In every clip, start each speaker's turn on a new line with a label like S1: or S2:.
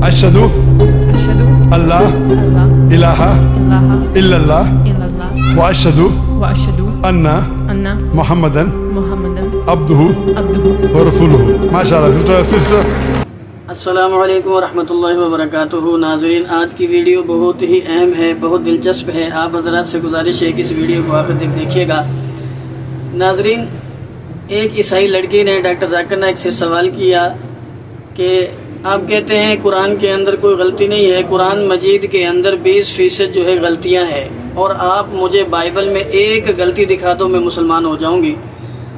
S1: अशहदु अल्लाह इलाहा इल्लल्लाह व अशहदु अन्ना मुहम्मदन अब्दुहु व रसूलुहु। माशाअल्लाह सिस्टर।
S2: अस्सलामु अलैकुम वरहमतुल्लाहि वबरकातुहू। नाज़रीन, आज की वीडियो बहुत ही अहम है, बहुत दिलचस्प है। आप हज़रात से गुजारिश है कि इस वीडियो को आखिर तक देखिएगा। नाज़रीन, एक ईसाई लड़की ने डॉक्टर जाकिर नाइक से सवाल किया कि आप कहते हैं कुरान के अंदर कोई गलती नहीं है, कुरान मजीद के अंदर 20% जो है गलतियां हैं, और आप मुझे बाइबल में एक गलती दिखा दो, मैं मुसलमान हो जाऊंगी।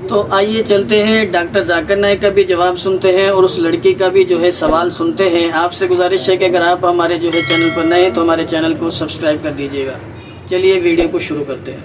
S2: तो आइए चलते हैं, डॉक्टर जाकिर नाइक का भी जवाब सुनते हैं और उस लड़की का भी जो है सवाल सुनते हैं। आपसे गुजारिश है कि अगर आप हमारे जो है चैनल पर नए हैं तो हमारे चैनल को सब्सक्राइब कर दीजिएगा। चलिए वीडियो को शुरू करते हैं।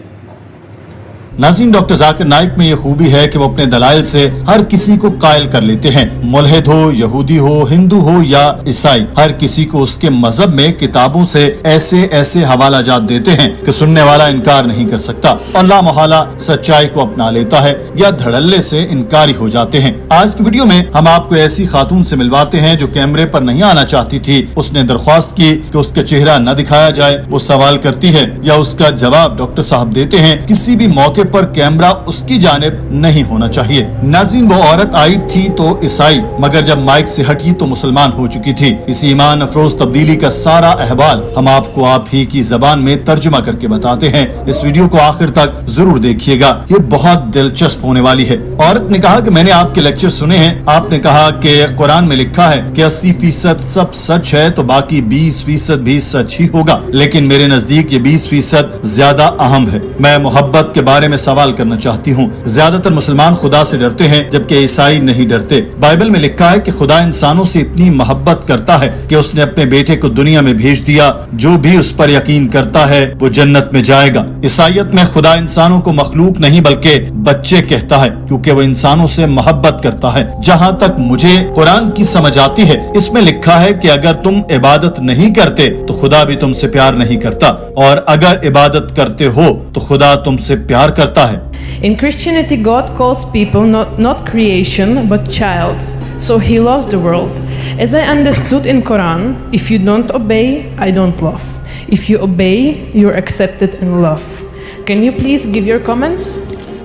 S3: नाज़रीन, डॉक्टर जाकिर नाइक में ये खूबी है कि वो अपने दलाइल से हर किसी को कायल कर लेते हैं। मुल्हिद हो, यहूदी हो, हिंदू हो या ईसाई, हर किसी को उसके मजहब में किताबों से ऐसे ऐसे हवाला जात देते हैं कि सुनने वाला इनकार नहीं कर सकता और ला मोहल्ला सच्चाई को अपना लेता है या धड़ल्ले से इनकारी हो जाते हैं। आज की वीडियो में हम आपको ऐसी खातून से मिलवाते हैं जो कैमरे पर नहीं आना चाहती थी। उसने दरख्वास्त की कि उसका चेहरा न दिखाया जाए। वो सवाल करती है या उसका जवाब डॉक्टर साहब देते हैं। किसी भी मौके पर कैमरा उसकी जानिब नहीं होना चाहिए। नाज़रीन, वो औरत आई थी तो ईसाई, मगर जब माइक से हटी तो मुसलमान हो चुकी थी। इस ईमान अफरोज तब्दीली का सारा अहवाल हम आपको आप ही की जबान में तर्जुमा करके बताते हैं। इस वीडियो को आखिर तक जरूर देखिएगा, ये बहुत दिलचस्प होने वाली है। औरत ने कहा कि मैंने आपके लेक्चर सुने हैं, आपने कहा कि कुरान में लिखा है कि 80% सब सच है तो बाकी 20% भी सच ही होगा, लेकिन मेरे नजदीक ये 20% ज्यादा अहम है। मैं मोहब्बत के बारे में सवाल करना चाहती हूँ। ज्यादातर मुसलमान खुदा से डरते हैं जबकि ईसाई नहीं डरते। बाइबल में लिखा है कि खुदा इंसानों से इतनी मोहब्बत करता है कि उसने अपने बेटे को दुनिया में भेज दिया। जो भी उस पर यकीन करता है वो जन्नत में जाएगा। ईसाइयत में खुदा इंसानों को मखलूक नहीं बल्कि बच्चे कहता है, क्योंकि वो इंसानों से मोहब्बत करता है। जहाँ तक मुझे कुरान की समझ आती है, इसमें लिखा है कि अगर तुम इबादत नहीं करते तो खुदा भी तुमसे प्यार नहीं करता, और अगर इबादत करते हो तो खुदा तुमसे प्यार करता है।
S4: In Christianity, God calls people not creation but childs, so He loves the world. As I understood in Quran, if you don't obey, I don't love. If you obey, you're accepted and loved. Can you please give your comments?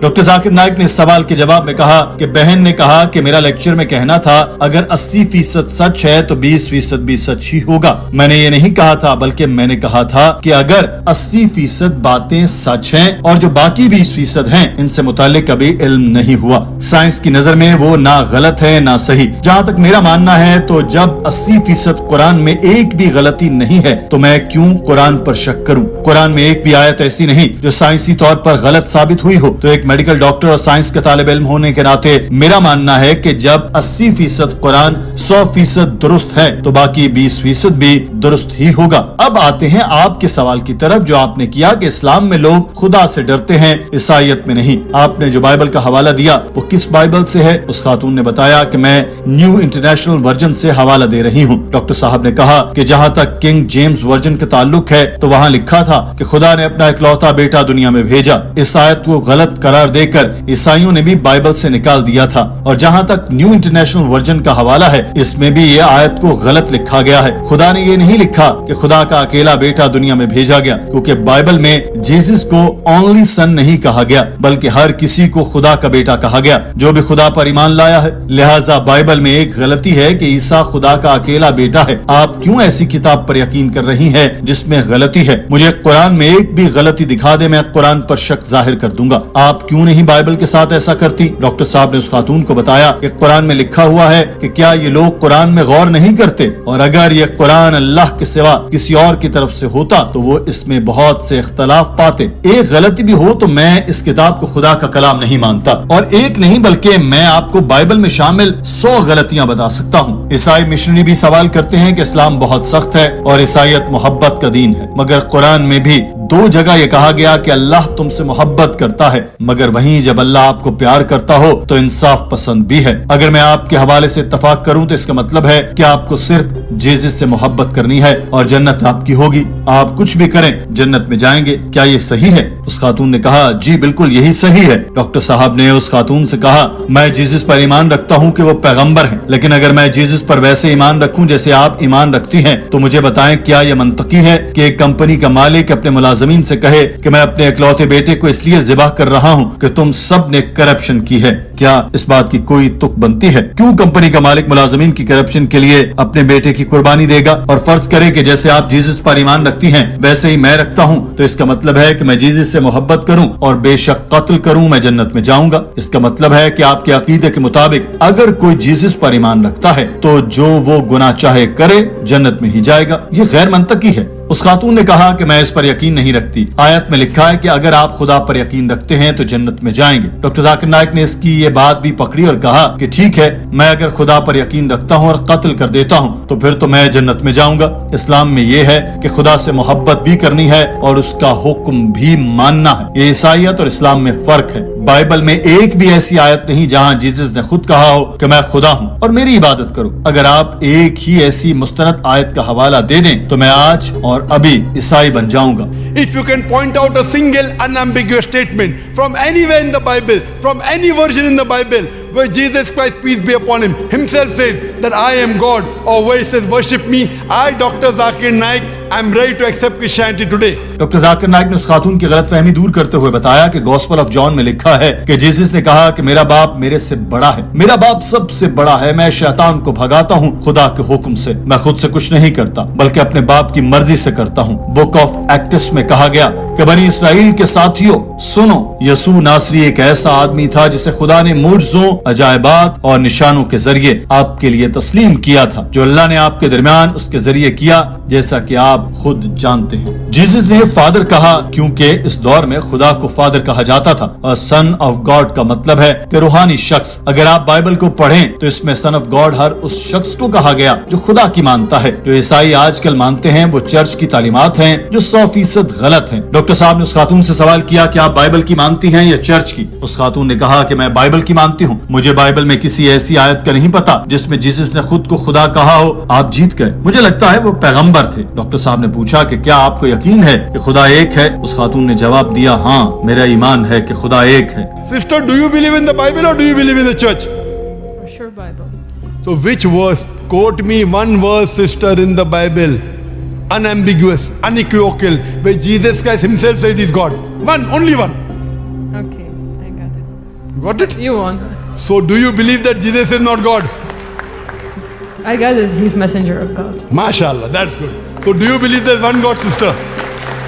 S3: Doctor Zakir Naik ने इस सवाल के जवाब में कहा कि बहन ने कहा कि मेरा लेक्चर में कहना था अगर 80% सच है तो 20% भी सच ही होगा। मैंने ये नहीं कहा था, बल्कि मैंने कहा था कि अगर 80% बातें सच हैं और जो बाकी 20% हैं इनसे मुताल्लिक कभी इल्म नहीं हुआ। साइंस की नजर में वो ना गलत है ना सही। जहाँ तक मेरा मानना है तो जब 80% कुरान में एक भी गलती नहीं है तो मैं क्यों कुरान पर शक करूँ। कुरान में एक भी आयत ऐसी नहीं जो साइंसी तौर पर गलत साबित हुई हो। तो एक मेडिकल डॉक्टर और साइंस के तालिब इल्म होने के नाते मेरा मानना है कि जब 80% कुरान 100% दुरुस्त है तो बाकी 20% भी दुरुस्त ही होगा। अब आते हैं आपके सवाल की तरफ जो आपने किया कि इस्लाम में लोग खुदा से डरते हैं, ईसाइयत में नहीं। आपने जो बाइबल का हवाला दिया वो किस बाइबल से है? उस खातून ने बताया कि मैं न्यू इंटरनेशनल वर्जन से हवाला दे रही हूँ। डॉक्टर साहब ने कहा कि जहाँ तक किंग जेम्स वर्जन का ताल्लुक है तो वहाँ लिखा था कि खुदा ने अपना इकलौता बेटा दुनिया में भेजा। इस आयत को गलत करार देकर ईसाइयों ने भी बाइबल से निकाल दिया था। और जहाँ तक न्यू इंटरनेशनल वर्जन का हवाला है इसमें भी ये आयत को गलत लिखा गया है। खुदा ने ये नहीं लिखा कि खुदा का अकेला बेटा दुनिया में भेजा गया, क्योंकि बाइबल में जीसस को ओनली सन नहीं कहा गया बल्कि हर किसी को खुदा का बेटा कहा गया जो भी खुदा पर ईमान लाया है। लिहाजा बाइबल में एक गलती है कि ईसा खुदा का अकेला बेटा है। आप क्यों ऐसी किताब पर यकीन कर रही है जिसमें गलती है? मुझे कुरान में एक भी गलती दिखा दे, मैं कुरान पर शक जाहिर कर दूंगा। आप क्यों नहीं बाइबल के साथ ऐसा करती? डॉक्टर साहब ने उस खातून को बताया कि कुरान में लिखा हुआ है कि क्या ये लोग कुरान में गौर नहीं करते, और अगर ये कुरान अल्लाह के सिवा किसी और की तरफ से होता तो वो इसमें बहुत से इख्तलाफ पाते। एक गलती भी हो तो मैं इस किताब को खुदा का कलाम नहीं मानता, और एक नहीं बल्कि मैं आपको बाइबल में शामिल 100 गलतियां बता सकता हूँ। ईसाई मिशनरी भी सवाल करते हैं कि इस्लाम बहुत सख्त है और ईसाइयत मोहब्बत का दीन है, मगर कुरान में भी दो जगह ये कहा गया कि अल्लाह तुमसे मोहब्बत करता है, मगर वहीं जब अल्लाह आपको प्यार करता हो तो इंसाफ पसंद भी है। अगर मैं आपके हवाले से इत्तफाक करूं तो इसका मतलब है कि आपको सिर्फ जीसस से मोहब्बत करनी है और जन्नत आपकी होगी। आप कुछ भी करें जन्नत में जाएंगे। क्या ये सही है? उस खातून ने कहा, जी बिल्कुल यही सही है। डॉक्टर साहब ने उस खातून से कहा, मैं जीसस पर ईमान रखता हूँ कि वो पैगंबर हैं, लेकिन अगर मैं जीसस पर वैसे ईमान रखूं जैसे आप ईमान रखती हैं तो मुझे बताएं, क्या ये मंतकी है कि एक कंपनी का मालिक अपने मुलाजमीन से कहे कि मैं अपने इकलौते बेटे को इसलिए ज़िबह कर रहा हूँ कि तुम सब ने करप्शन की है? क्या इस बात की कोई तुक बनती है? क्यों कंपनी का मालिक मुलाजमीन की करप्शन के लिए अपने बेटे की कुर्बानी देगा? और फर्ज करे कि जैसे आप जीसस पर ईमान रखती हैं वैसे ही मैं रखता हूँ, तो इसका मतलब है कि मैं जीसस से मोहब्बत करूँ और बेशक कत्ल करूँ मैं जन्नत में जाऊंगा। इसका मतलब है कि आपके अकीदे के मुताबिक अगर कोई जीसस पर ईमान रखता है तो जो वो गुनाह चाहे करे जन्नत में ही जाएगा। ये गैर मंतकी है। उस खातून ने कहा कि मैं इस पर यकीन नहीं रखती। आयत में लिखा है कि अगर आप खुदा पर यकीन रखते हैं तो जन्नत में जाएंगे। डॉक्टर जाकिर नाइक ने इसकी ये बात भी पकड़ी और कहा कि ठीक है, मैं अगर खुदा पर यकीन रखता हूँ और कत्ल कर देता हूँ तो फिर तो मैं जन्नत में जाऊंगा। इस्लाम में ये है कि खुदा से मोहब्बत भी करनी है और उसका हुक्म भी मानना है। ये ईसाईयत और इस्लाम में फर्क है। बाइबल में एक भी ऐसी आयत नहीं जहाँ जीसस ने खुद कहा हो कि मैं खुदा हूँ और मेरी इबादत करो। अगर आप एक ही ऐसी मुस्तनद आयत का हवाला दे दें तो मैं आज और अभी ईसाई बन जाऊंगा।
S1: If you can point out a single unambiguous statement from anywhere in the Bible, from any version in the Bible, where Jesus Christ, peace be upon him, himself says that I am God, or where he says worship me, I, Dr. Zakir Naik, I am ready to accept Christianity today.
S3: Doctor Zakir Naik ने उस खातून की गलतफहमी दूर करते हुए बताया कि gospel of John में लिखा है कि जीसस ने कहा कि मेरा बाप मेरे से बड़ा है, मेरा बाप सबसे बड़ा है, मैं शैतान को भगाता हूँ खुदा के हुक्म से, मैं खुद से कुछ नहीं करता बल्कि अपने बाप की मर्जी से करता हूँ। बुक ऑफ एक्ट्स में कहा गया कि बनी इसराइल के साथियों सुनो, यसू नासरी एक ऐसा आदमी था जिसे खुदा ने मुअज्जों, अजायबात और निशानों के जरिए आपके लिए तस्लीम किया था, जो अल्लाह ने आपके दरमियान उसके जरिए किया, जैसा कि आप खुद जानते हैं। जीसस ने फादर कहा क्योंकि इस दौर में खुदा को फादर कहा जाता था और सन ऑफ गॉड का मतलब है कि रूहानी शख्स। अगर आप बाइबल को पढ़ें तो इसमें सन ऑफ गॉड हर उस शख्स को कहा गया जो खुदा की मानता है। जो ईसाई आजकल मानते हैं वो चर्च की तालीमात हैं जो 100% गलत हैं। डॉक्टर साहब ने उस खातून से सवाल किया कि आप बाइबल की मानती हैं या चर्च की? उस खातून ने कहा कि मैं बाइबल की मानती हूँ, मुझे बाइबल में किसी ऐसी आयत का नहीं पता जिसमें जीसस ने खुद को खुदा कहा हो। आप जीत गए, मुझे लगता है वो पैगंबर थे। डॉक्टर साहब ने पूछा कि क्या आपको यकीन है कि खुदा एक है? उस खातून ने जवाब दिया, हाँ मेरा ईमान है कि खुदा एक है।
S1: Sister, do you believe in the Bible or do you believe in the church?
S4: For sure, Bible.
S1: So which verse? Quote me one verse, sister, in the Bible, unambiguous, unequivocal, where Jesus Christ himself says he's God. One, only one.
S4: Okay, I got it.
S1: You got it?
S4: You won.
S1: So do you believe that Jesus is not God?
S4: I got it. He's messenger of God.
S1: MashaAllah, that's good. So do you believe there's one God, sister?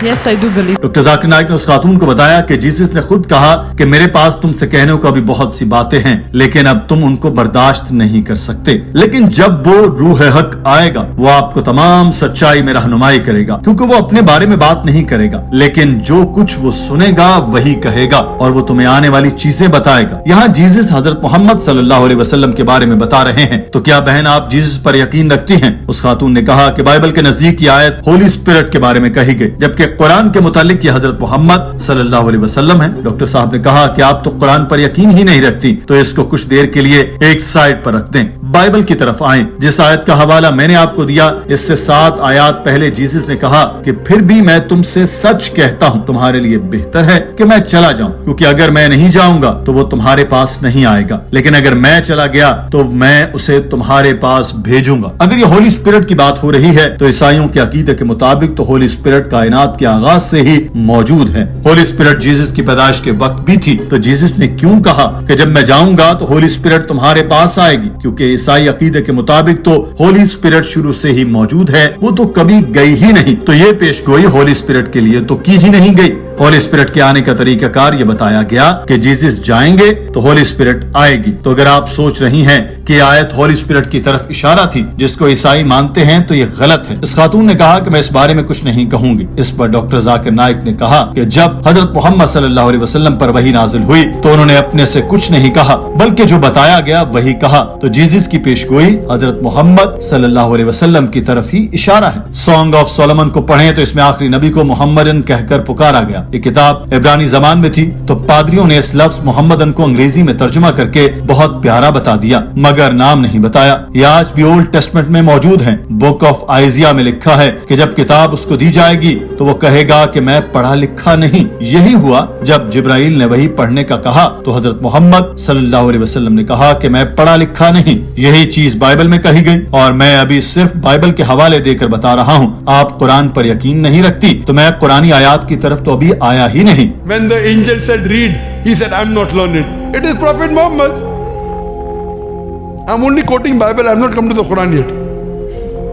S4: Yes, I do believe.
S3: Doctor Zakir Naik ने उस खातून को बताया कि Jesus ने खुद कहा कि मेरे पास तुमसे कहने को अभी बहुत सी बातें हैं लेकिन अब तुम उनको बर्दाश्त नहीं कर सकते, लेकिन जब वो रूह हक आएगा वो आपको तमाम सच्चाई में रहनुमाई करेगा, क्योंकि वो अपने बारे में बात नहीं करेगा लेकिन जो कुछ वो सुनेगा वही कहेगा और वो तुम्हें आने वाली चीजें बताएगा। यहाँ जीसस हजरत मोहम्मद सल्लल्लाहु अलैहि वसल्लम के बारे में बता रहे हैं, तो क्या बहन आप जीसस पर यकीन रखती हैं? उस खातून ने कहा कि बाइबल के नजदीक की आयत होली स्पिरिट के बारे में कही गई जबकि कुरान के मुतालिक ये हजरत मोहम्मद सल्लल्लाहु अलैहि वसल्लम है। डॉक्टर साहब ने कहा कि आप तो कुरान पर यकीन ही नहीं रखती, तो इसको कुछ देर के लिए एक साइड पर रख दें, बाइबल की तरफ आएं। जिस आयत का हवाला मैंने आपको दिया इससे 7 आयत पहले जीसस ने कहा कि फिर भी मैं तुमसे सच कहता हूँ तुम्हारे लिए बेहतर है कि मैं चला जाऊं, क्योंकि अगर मैं नहीं जाऊंगा तो वो तुम्हारे पास नहीं आएगा, लेकिन अगर मैं चला गया तो मैं उसे तुम्हारे पास भेजूंगा। अगर ये होली स्पिरिट की बात हो रही है तो ईसाइयों के अकीदे के मुताबिक तो होली स्पिरिट कायनात के आगाज से ही मौजूद है। होली स्पिरिट जीसस की पैदाइश के वक्त भी थी, तो जीसस ने क्यों कहा कि जब मैं जाऊंगा तो होली स्पिरिट तुम्हारे पास आएगी? क्योंकि ईसाई अकीदे के मुताबिक तो होली स्पिरिट शुरू से ही मौजूद है, वो तो कभी गई ही नहीं, तो ये पेशगोई होली स्पिरिट के लिए तो की ही नहीं गई। होली स्पिरिट के आने का तरीका कार ये बताया गया कि जीसस जाएंगे तो होली स्पिरिट आएगी। तो अगर आप सोच रही हैं कि आयत होली स्पिरिट की तरफ इशारा थी जिसको ईसाई मानते हैं तो ये गलत है। इस खातून ने कहा कि मैं इस बारे में कुछ नहीं कहूंगी। इस पर डॉक्टर जाकिर नाइक ने कहा कि जब हजरत मोहम्मद सल्लल्लाहु अलैहि वसल्लम पर वही नाजिल हुई तो उन्होंने अपने से कुछ नहीं कहा बल्कि जो बताया गया वही कहा। तो जीसस की पेशगोई हजरत मोहम्मद सल्लल्लाहु अलैहि वसल्लम की तरफ ही इशारा है। सॉन्ग ऑफ सोलोमन को पढ़ें तो इसमें आखिरी नबी को मोहम्मदन कहकर पुकारा गया। ये किताब इब्रानी जबान में थी तो पादरियों ने इस लफ्ज मोहम्मदन को अंग्रेजी में तर्जुमा करके बहुत प्यारा बता दिया मगर नाम नहीं बताया। ये आज भी ओल्ड टेस्टमेंट में मौजूद है। बुक ऑफ आइजिया में लिखा है कि जब किताब उसको दी जाएगी तो वो कहेगा कि मैं पढ़ा लिखा नहीं। यही हुआ जब जिब्राइल ने वही पढ़ने का कहा तो हजरत मोहम्मद सल्लल्लाहु अलैहि वसल्लम ने कहा कि मैं पढ़ा लिखा नहीं। यही चीज बाइबल में कही गई और मैं अभी सिर्फ बाइबल के हवाले देकर बता रहा हूँ। आप कुरान पर यकीन नहीं रखती तो मैं कुरानी आयात की तरफ तो अभी आया ही नहीं।
S1: When the angel said read, he said I'm not learned. It is Prophet Muhammad. I'm only quoting Bible. I've not come to the Quran yet.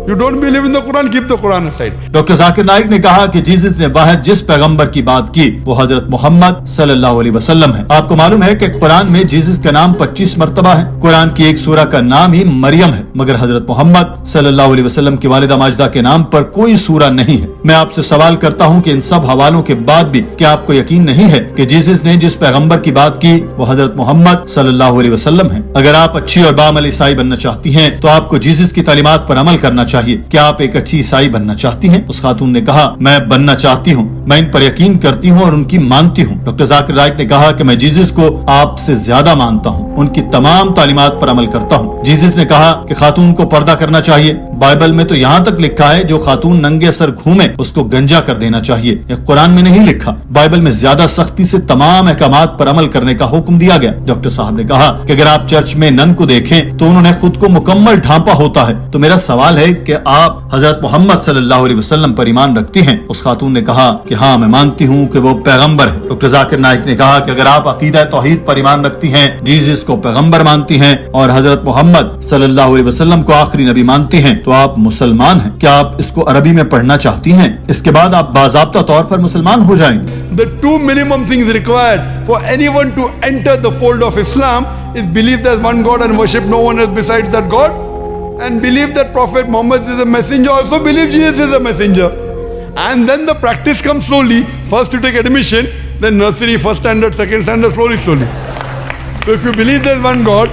S1: You don't believe in the Quran, keep the Quran aside.
S3: Doctor Zakir Naik ने कहा कि Jesus ने वाहिद जिस पैगंबर की बात की वो हजरत मोहम्मद सल्लल्लाहु अलैहि वसल्लम है। आपको मालूम है कि कुरान में जीसस का नाम 25 मर्तबा है। कुरान की एक सूरा का नाम ही मरियम है मगर हजरत मोहम्मद सल्लल्लाहु अलैहि वसल्लम की वालिदा माजिदा के नाम पर कोई सूरा नहीं है। मैं आपसे सवाल करता हूँ कि इन सब हवालों के बाद भी क्या आपको यकीन नहीं है कि जीसस ने जिस पैगंबर की बात की वो हजरत मोहम्मद सल्लल्लाहु अलैहि वसल्लम है। अगर आप अच्छी और बामल ईसाई बनना चाहती हैं तो आपको जीसस की तालीमात पर अमल करना चाहिए। क्या आप एक अच्छी ईसाई बनना चाहती हैं? उस खातून ने कहा मैं बनना चाहती हूँ, मैं इन पर यकीन करती हूँ और उनकी मानती हूँ। डॉक्टर जाकिर नाइक ने कहा कि मैं जीसस को आपसे ज्यादा मानता हूँ, उनकी तमाम तालीमात पर अमल करता हूँ। जीसस ने कहा कि खातून को पर्दा करना चाहिए। बाइबल में तो यहाँ तक लिखा है जो खातून नंगे सर घूमे उसको गंजा कर देना चाहिए। यह कुरान में नहीं लिखा। बाइबल में ज्यादा सख्ती से तमाम अहकामात पर अमल करने का हुक्म दिया गया। डॉक्टर साहब ने कहा कि अगर आप चर्च में नन को देखें तो उन्होंने खुद को मुकम्मल ढांपा होता है। तो मेरा सवाल है कि आप हजरत मोहम्मद सल्लल्लाहु अलैहि वसल्लम पर ईमान रखती हैं? उस खातून ने कहा कि हाँ मैं मानती हूँ कि वो पैगंबर है। डॉक्टर जाकिर नाइक ने कहा कि अगर आप अकीदा तौहीद पर ईमान रखती हैं, जीसस को पैगंबर मानती हैं और हजरत मोहम्मद सल्लल्लाहु अलैहि वसल्लम को आखिरी नबी मानती हैं तो आप मुसलमान हैं। क्या आप इसको अरबी में पढ़ना चाहती हैं? इसके बाद आप बाज़ाब्ता तौर पर मुसलमान हो जाएंगे।
S1: The two minimum things required for anyone to enter the fold of Islam is believe there's one God and worship no one else besides that God, and believe that Prophet Muhammad is a messenger. Also believe Jesus is a messenger. And then the practice comes slowly. First you take admission, then nursery, first standard, second standard, slowly. So if you believe there's one God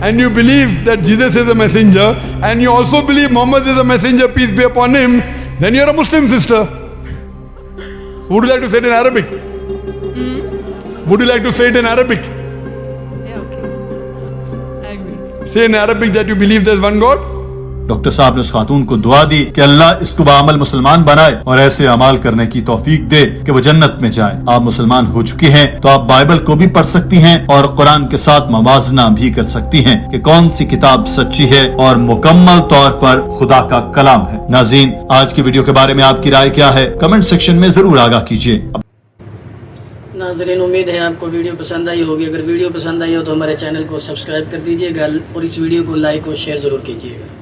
S1: and you believe that Jesus is a messenger and you also believe Muhammad is a messenger, peace be upon him, then you're a Muslim sister. Would you like to say it in Arabic? Would you like to say it in Arabic?
S4: Yeah, okay. I agree.
S1: Say in Arabic that you believe there's one God.
S3: Doctor साहब ने उस खातून को दुआ दी कि अल्लाह इसको बाअमल मुसलमान बनाए और ऐसे अमाल करने की तौफीक दे कि वो जन्नत में जाए। आप मुसलमान हो चुकी हैं तो आप बाइबल को भी पढ़ सकती हैं और कुरान के साथ मवाजना भी कर सकती हैं कि कौन सी किताब सच्ची है और मुकम्मल तौर पर खुदा का कलाम है। नाज़रीन, आज की वीडियो के बारे में आपकी राय क्या है? कमेंट सेक्शन में जरूर आगाह कीजिए।
S2: नाज़रीन, उम्मीद है आपको वीडियो पसंद आई होगी। अगर वीडियो पसंद आई हो तो हमारे चैनल को सब्सक्राइब कर दीजिएगा और इस वीडियो को लाइक और शेयर ज़रूर कीजिएगा।